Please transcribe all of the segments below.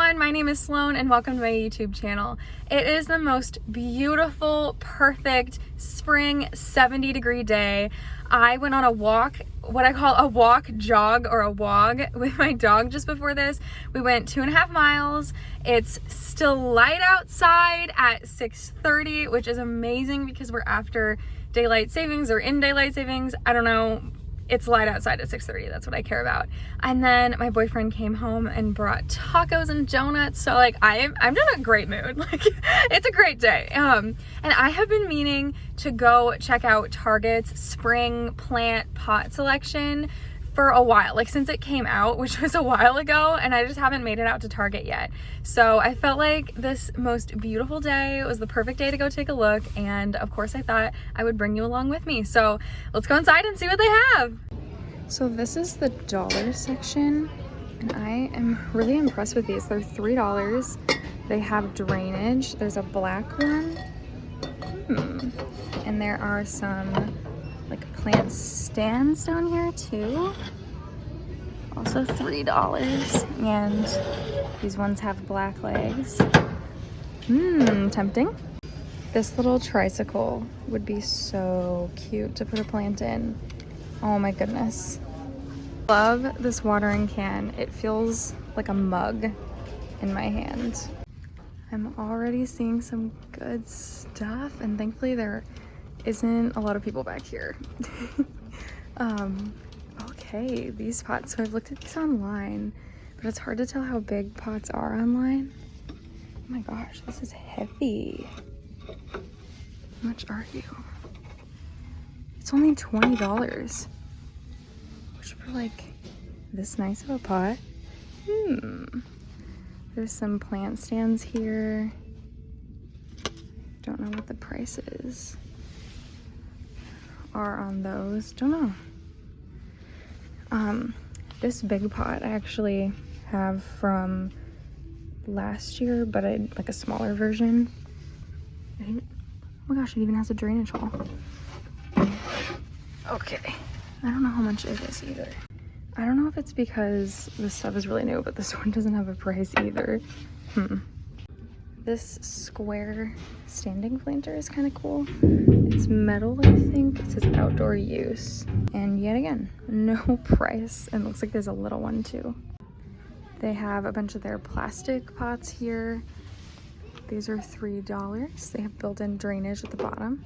everyone, my name is Sloan and welcome to my YouTube channel. It is the most beautiful, perfect spring 70-degree day. I went on a walk, what I call a walk, jog, or a wog with my dog just before this. We went 2.5 miles. It's still light outside at 6:30, which is amazing because we're after daylight savings or in daylight savings. I don't know. It's light outside at 6:30. That's what I care about. And then my boyfriend came home and brought tacos and donuts. So like I'm in a great mood. Like it's a great day. And I have been meaning to go check out Target's spring plant pot selection for a while, like since it came out, which was a while ago, and I just haven't made it out to Target yet. So I felt like this most beautiful day was the perfect day to go take a look, and of course I thought I would bring you along with me. So let's go inside and see what they have. So this is the dollar section, and I am really impressed with these. They're $3. They have drainage. There's a black one. And there are some like plant stands down here too. Also $3. And these ones have black legs. Tempting. This little tricycle would be so cute to put a plant in. Oh my goodness. Love this watering can. It feels like a mug in my hand. I'm already seeing some good stuff, and thankfully there isn't a lot of people back here. Okay, these pots. So I've looked at these online, but it's hard to tell how big pots are online. Oh my gosh, this is heavy. How much are you? It's only $20. Which for like this nice of a pot. There's some plant stands here. Don't know what the price is. Are on those. Don't know. This big pot I actually have from last year, but I like a smaller version. Oh my gosh, it even has a drainage hole. Okay. I don't know how much it is either. I don't know if it's because this stuff is really new, but this one doesn't have a price either. This square standing planter is kind of cool. It's metal, I think. It says outdoor use. And yet again, no price. And it looks like there's a little one too. They have a bunch of their plastic pots here. These are $3. They have built-in drainage at the bottom.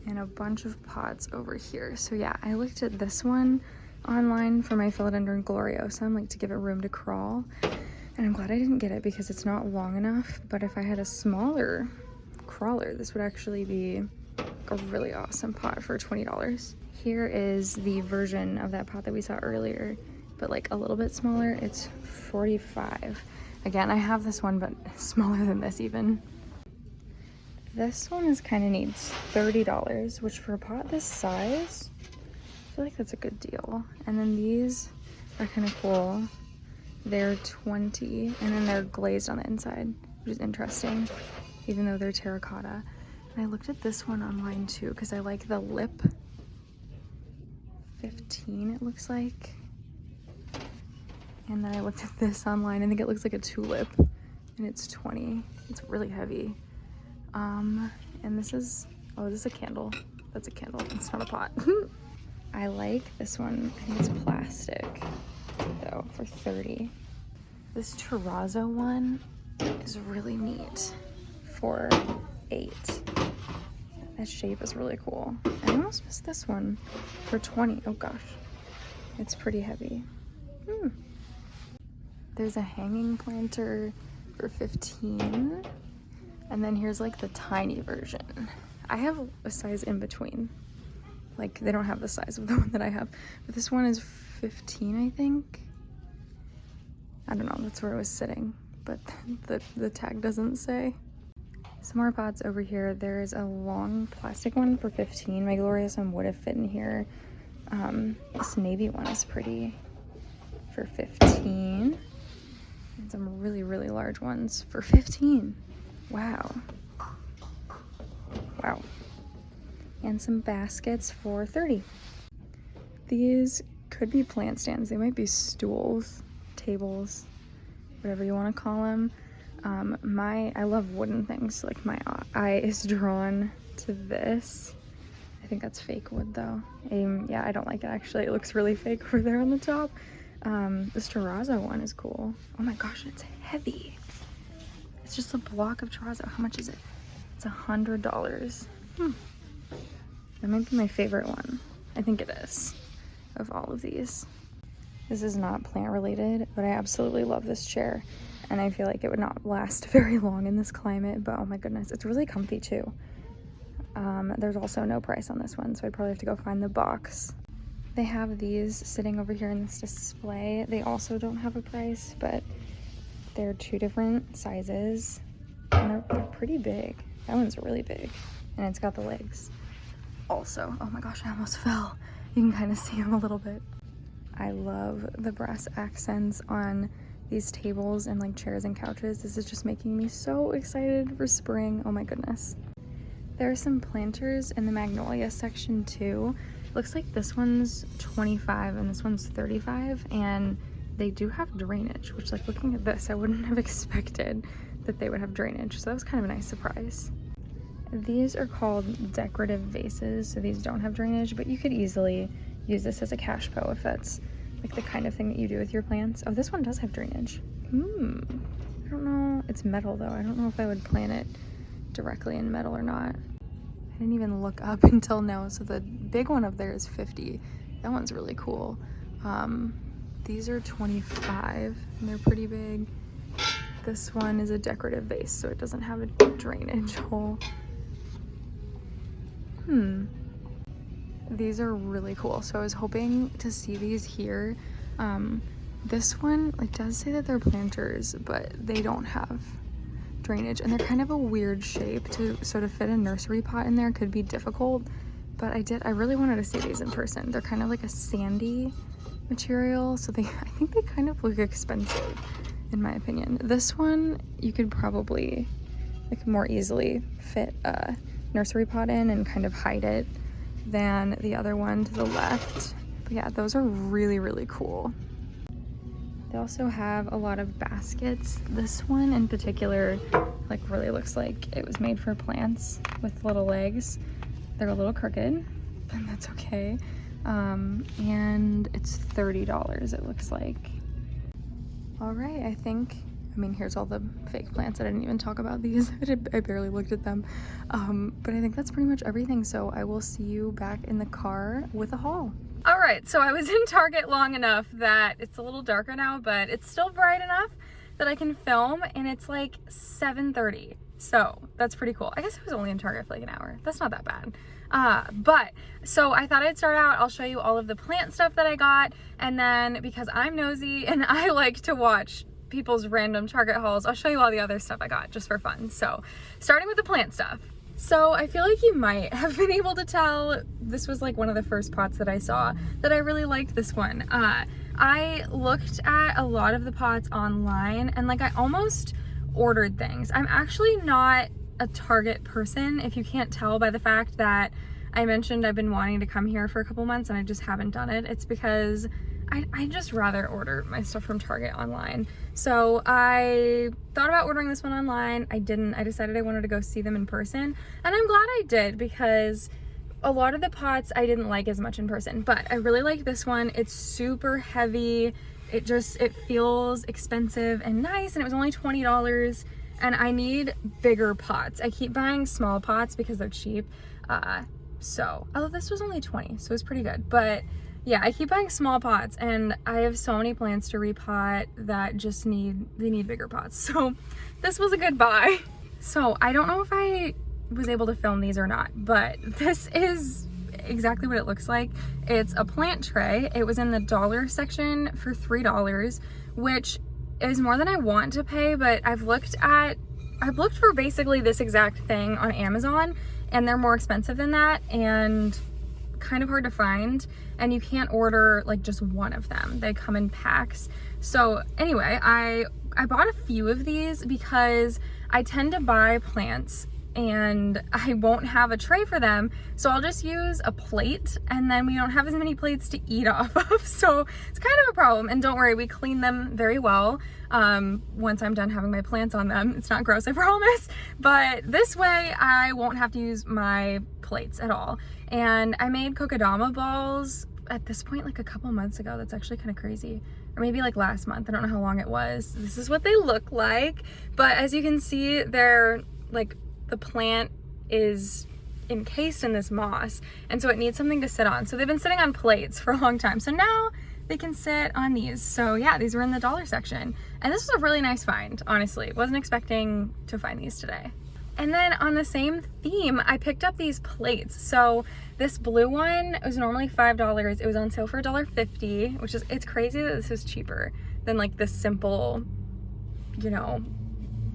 And a bunch of pots over here. So yeah, I looked at this one online for my Philodendron gloriosum, like to give it room to crawl. And I'm glad I didn't get it because it's not long enough, but if I had a smaller crawler, this would actually be a really awesome pot for $20. Here is the version of that pot that we saw earlier, but like a little bit smaller. It's $45. Again, I have this one, but smaller than this even. This one is kind of neat. It's $30, which for a pot this size, I feel like that's a good deal. And then these are kind of cool. They're $20, and then they're glazed on the inside, which is interesting, even though they're terracotta. And I looked at this one online too, because I like the lip. $15 it looks like. And then I looked at this online. I think it looks like a tulip, and it's $20. It's really heavy. And this is, oh, this is a candle. That's a candle. It's not a pot. I like this one. I think it's plastic, though, for $30. This terrazzo one is really neat for $8. That shape is really cool. I almost missed this one for $20. Oh gosh, it's pretty heavy. There's a hanging planter for $15. And then here's like the tiny version. I have a size in between. Like they don't have the size of the one that I have. But this one is $15, I think. I don't know, that's where it was sitting. But the tag doesn't say. Some more pots over here. There's a long plastic one for $15. My gloriosum would have fit in here. This navy one is pretty for $15. And some really, really large ones for $15. Wow. Wow. And some baskets for $30. These could be plant stands. They might be stools, tables. whatever you want to call them. I love wooden things, so like my eye is drawn to this. I think that's fake wood though. Yeah, I don't like it actually. It looks really fake over there on the top. This terrazzo one is cool. Oh my gosh, it's heavy. It's just a block of terrazzo. How much is it? It's $100. That might be my favorite one. I think it is, of all of these. This is not plant related, but I absolutely love this chair. And I feel like it would not last very long in this climate, but oh my goodness, it's really comfy too. There's also no price on this one, so I'd probably have to go find the box. They have these sitting over here in this display. They also don't have a price, but they're 2 different sizes, and they're pretty big. That one's really big, and it's got the legs. Also, oh my gosh, I almost fell. You can kind of see them a little bit. I love the brass accents on these tables and like chairs and couches. This is just making me so excited for spring. Oh my goodness. There are some planters in the Magnolia section too. Looks like this one's 25 and this one's 35, and they do have drainage, which, like, looking at this, I wouldn't have expected that they would have drainage, so that was kind of a nice surprise. These are called decorative vases, so these don't have drainage, but you could easily use this as a cash po if that's like the kind of thing that you do with your plants. Oh, this one does have drainage. I don't know. It's metal though. I don't know if I would plant it directly in metal or not. I didn't even look up until now. So the big one up there is 50. That one's really cool. These are 25 and they're pretty big. This one is a decorative vase, so it doesn't have a drainage hole. These are really cool. So I was hoping to see these here. This one, it does say that they're planters, but they don't have drainage, and they're kind of a weird shape to sort of fit a nursery pot in there. Could be difficult, but I really wanted to see these in person. They're kind of like a sandy material, so I think they kind of look expensive in my opinion. This one you could probably like more easily fit a nursery pot in and kind of hide it than the other one to the left. But yeah, those are really, really cool. They also have a lot of baskets. This one in particular, like, really looks like it was made for plants with little legs. They're a little crooked, but that's okay. And it's $30, it looks like. All right, I mean, here's all the fake plants. I didn't even talk about these. I barely looked at them. But I think that's pretty much everything. So I will see you back in the car with a haul. All right, so I was in Target long enough that it's a little darker now, but it's still bright enough that I can film, and it's like 7:30. So that's pretty cool. I guess I was only in Target for like an hour. That's not that bad. But so I thought I'd start out, I'll show you all of the plant stuff that I got, and then because I'm nosy and I like to watch people's random Target hauls, I'll show you all the other stuff I got just for fun. So starting with the plant stuff. So I feel like you might have been able to tell this was like one of the first pots that I saw that I really liked this one. I looked at a lot of the pots online and like I almost ordered things. I'm actually not a Target person, if you can't tell by the fact that I mentioned I've been wanting to come here for a couple months and I just haven't done it. It's because I just rather order my stuff from Target online. So I thought about ordering this one online. I didn't. I decided I wanted to go see them in person, and I'm glad I did because a lot of the pots I didn't like as much in person, but I really like this one. It's super heavy. It feels expensive and nice, and it was only $20, and I need bigger pots. I keep buying small pots because they're cheap. Although this was only $20, so it was pretty good, but yeah, I keep buying small pots and I have so many plants to repot that just need bigger pots. So this was a good buy. So I don't know if I was able to film these or not, but this is exactly what it looks like. It's a plant tray. It was in the dollar section for $3, which is more than I want to pay, but I've looked for basically this exact thing on Amazon and they're more expensive than that and kind of hard to find, and you can't order like just one of them. They come in packs. So anyway, I bought a few of these because I tend to buy plants and I won't have a tray for them, so I'll just use a plate, and then we don't have as many plates to eat off of, so it's kind of a problem. And don't worry, we clean them very well once I'm done having my plants on them. It's not gross, I promise, but this way I won't have to use my plates at all. And I made kokedama balls at this point like a couple months ago. That's actually kind of crazy. Or maybe like last month, I don't know how long it was. This is what they look like, but as you can see, they're like, the plant is encased in this moss, and so it needs something to sit on. So they've been sitting on plates for a long time, so now they can sit on these. So yeah, these were in the dollar section, and this was a really nice find, honestly. Wasn't expecting to find these today. And then on the same theme, I picked up these plates. So this blue one was normally $5. It was on sale for $1.50, which is, it's crazy that this is cheaper than like this simple, you know,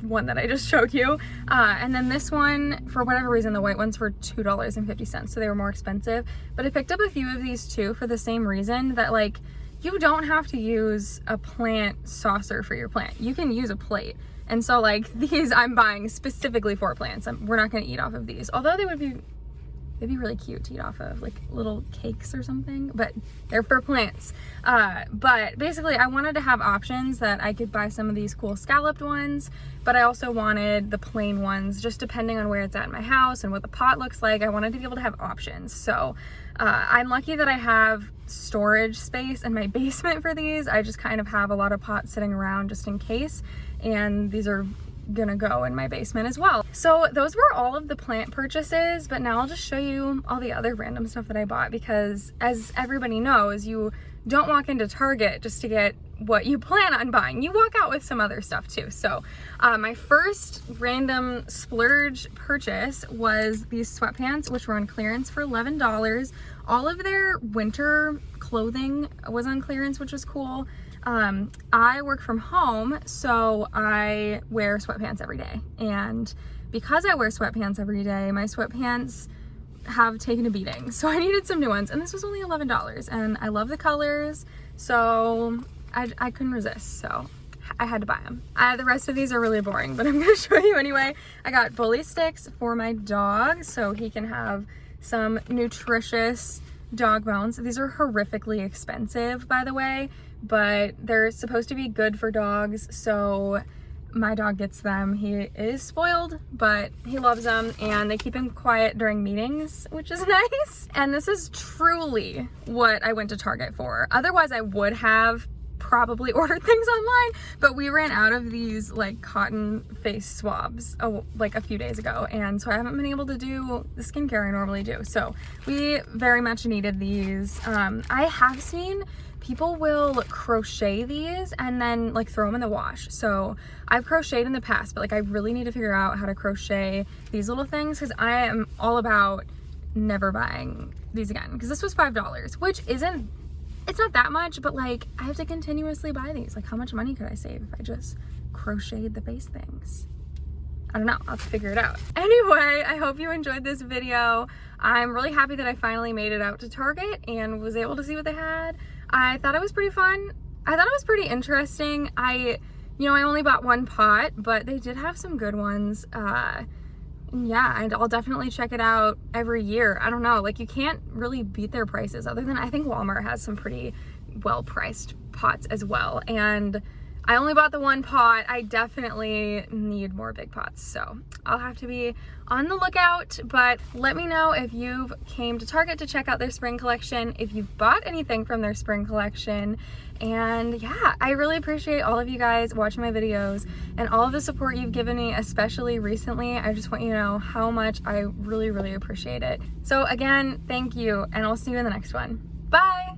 one that I just showed you. And then this one, for whatever reason, the white ones were $2.50, so they were more expensive. But I picked up a few of these too for the same reason, that like, you don't have to use a plant saucer for your plant. You can use a plate. And so like these I'm buying specifically for plants. We're not gonna eat off of these, although they'd be really cute to eat off of, like little cakes or something, but they're for plants. But basically I wanted to have options that I could buy some of these cool scalloped ones, but I also wanted the plain ones, just depending on where it's at in my house and what the pot looks like. I wanted to be able to have options. So I'm lucky that I have storage space in my basement for these. I just kind of have a lot of pots sitting around just in case, and these are gonna go in my basement as well. So those were all of the plant purchases, but now I'll just show you all the other random stuff that I bought, because as everybody knows, you don't walk into Target just to get what you plan on buying. You walk out with some other stuff too. So my first random splurge purchase was these sweatpants, which were on clearance for $11. All of their winter clothing was on clearance, which was cool. I work from home, so I wear sweatpants every day. And because I wear sweatpants every day, my sweatpants have taken a beating. So I needed some new ones, and this was only $11, and I love the colors, so I couldn't resist, so I had to buy them. The rest of these are really boring, but I'm gonna show you anyway. I got bully sticks for my dog, so he can have some nutritious dog bones. These are horrifically expensive, by the way, but they're supposed to be good for dogs, so my dog gets them. He is spoiled, but he loves them, and they keep him quiet during meetings, which is nice. And this is truly what I went to Target for. Otherwise, I would have probably ordered things online, but we ran out of these like cotton face swabs like a few days ago, and so I haven't been able to do the skincare I normally do. So we very much needed these. I have seen people will crochet these and then like throw them in the wash. So I've crocheted in the past, but like I really need to figure out how to crochet these little things, because I am all about never buying these again, because this was $5, which isn't, it's not that much, but like I have to continuously buy these. Like how much money could I save if I just crocheted the base things? I don't know, I'll have to figure it out. Anyway, I hope you enjoyed this video. I'm really happy that I finally made it out to Target and was able to see what they had. I thought it was pretty fun. I thought it was pretty interesting. I only bought one pot, but they did have some good ones. Yeah, I'll definitely check it out every year. I don't know, like you can't really beat their prices, other than I think Walmart has some pretty well-priced pots as well. And I only bought the one pot. I definitely need more big pots, so I'll have to be on the lookout. But let me know if you've came to Target to check out their spring collection, if you've bought anything from their spring collection. And yeah, I really appreciate all of you guys watching my videos and all of the support you've given me, especially recently. I just want you to know how much I really, really appreciate it. So again, thank you, and I'll see you in the next one. Bye!